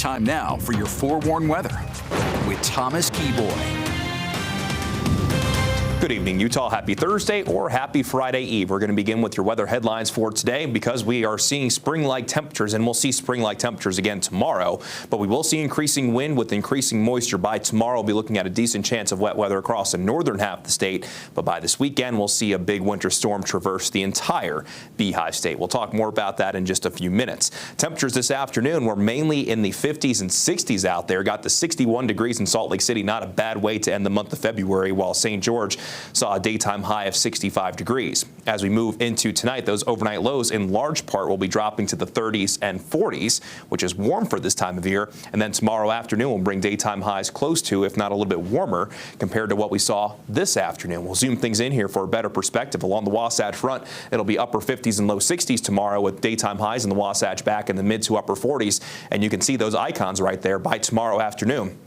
Time now for your forewarned weather with Thomas Keyboy. Good evening, Utah. Happy Thursday or happy Friday Eve. We're going to begin with your weather headlines for today because we are seeing spring-like temperatures, and we'll see spring-like temperatures again tomorrow. But we will see increasing wind with increasing moisture. By tomorrow, we'll be looking at a decent chance of wet weather across the northern half of the state. But by this weekend, we'll see a big winter storm traverse the entire Beehive State. We'll talk more about that in just a few minutes. Temperatures this afternoon were mainly in the 50s and 60s out there. Got to 61 degrees in Salt Lake City. Not a bad way to end the month of February, while St. George saw a daytime high of 65 degrees. As we move into tonight, those overnight lows in large part will be dropping to the 30s and 40s, which is warm for this time of year. And then tomorrow afternoon will bring daytime highs close to, if not a little bit warmer, compared to what we saw this afternoon. We'll zoom things in here for a better perspective. Along the Wasatch Front, it'll be upper 50s and low 60s tomorrow, with daytime highs in the Wasatch back in the mid to upper 40s. And you can see those icons right there by tomorrow afternoon.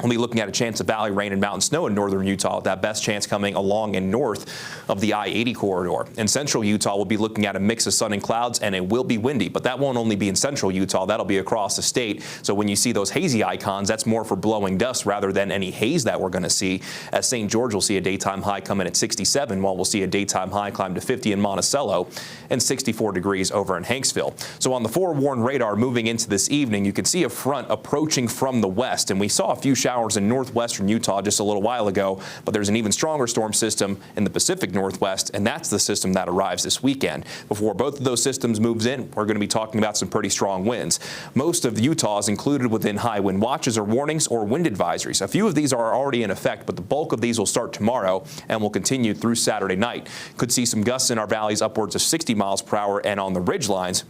We'll be looking at a chance of valley rain and mountain snow in northern Utah, with that best chance coming along and north of the I-80 corridor. In central Utah, we'll be looking at a mix of sun and clouds, and it will be windy, but that won't only be in central Utah. That'll be across the state. So when you see those hazy icons, that's more for blowing dust rather than any haze that we're going to see. As St. George will see a daytime high come in at 67, while we'll see a daytime high climb to 50 in Monticello and 64 degrees over in Hanksville. So on the forewarned radar moving into this evening, you can see a front approaching from the west, and we saw a few showers in northwestern Utah just a little while ago, but there's an even stronger storm system in the Pacific Northwest, and that's the system that arrives this weekend. Before both of those systems moves in, we're going to be talking about some pretty strong winds. Most of Utah is included within high wind watches or warnings or wind advisories. A few of these are already in effect, but the bulk of these will start tomorrow and will continue through Saturday night. Could see some gusts in our valleys upwards of 60 miles per hour, and on the ridge lines,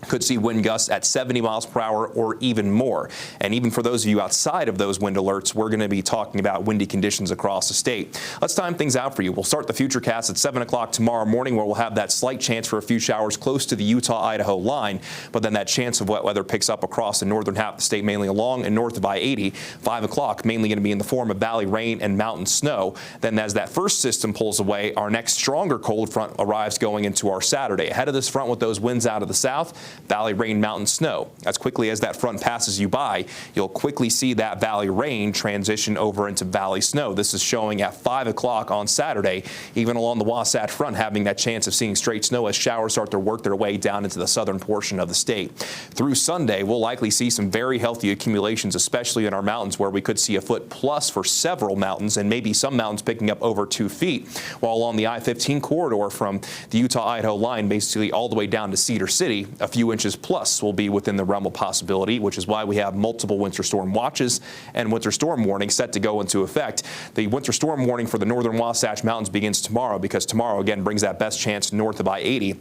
could see wind gusts at 70 miles per hour or even more. And even for those of you outside of those wind alerts, we're going to be talking about windy conditions across the state. Let's time things out for you. We'll start the Futurecast at 7 o'clock tomorrow morning, where we'll have that slight chance for a few showers close to the Utah-Idaho line, but then that chance of wet weather picks up across the northern half of the state, mainly along and north of I-80. 5 o'clock, mainly going to be in the form of valley rain and mountain snow. Then as that first system pulls away, our next stronger cold front arrives going into our Saturday. Ahead of this front with those winds out of the south, valley rain, mountain snow. As quickly as that front passes you by, you'll quickly see that valley rain transition over into valley snow. This is showing at 5 o'clock on Saturday, even along the Wasatch Front, having that chance of seeing straight snow as showers start to work their way down into the southern portion of the state. Through Sunday, we'll likely see some very healthy accumulations, especially in our mountains, where we could see a foot plus for several mountains, and maybe some mountains picking up over 2 feet. While along the I-15 corridor from the Utah-Idaho line, basically all the way down to Cedar City, a few inches plus will be within the realm of possibility, which is why we have multiple winter storm watches and winter storm warnings set to go into effect. The winter storm warning for the northern Wasatch Mountains begins tomorrow, because tomorrow again brings that best chance north of I-80.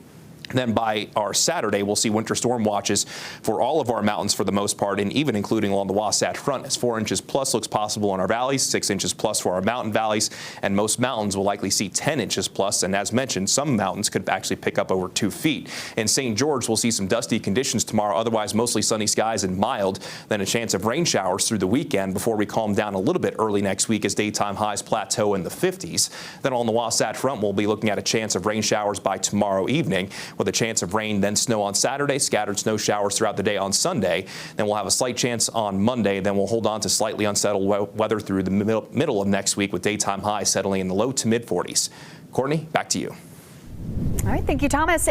Then by our Saturday, we'll see winter storm watches for all of our mountains for the most part, and even including along the Wasatch Front, as 4 inches plus looks possible in our valleys, 6 inches plus for our mountain valleys, and most mountains will likely see 10 inches plus. And as mentioned, some mountains could actually pick up over 2 feet. In St. George, we'll see some dusty conditions tomorrow, otherwise mostly sunny skies and mild, then a chance of rain showers through the weekend before we calm down a little bit early next week as daytime highs plateau in the 50s. Then on the Wasatch Front, we'll be looking at a chance of rain showers by tomorrow evening, with a chance of rain, then snow on Saturday, scattered snow showers throughout the day on Sunday. Then we'll have a slight chance on Monday. Then we'll hold on to slightly unsettled weather through the middle of next week, with daytime highs settling in the low to mid 40s. Courtney, back to you. All right, thank you, Thomas.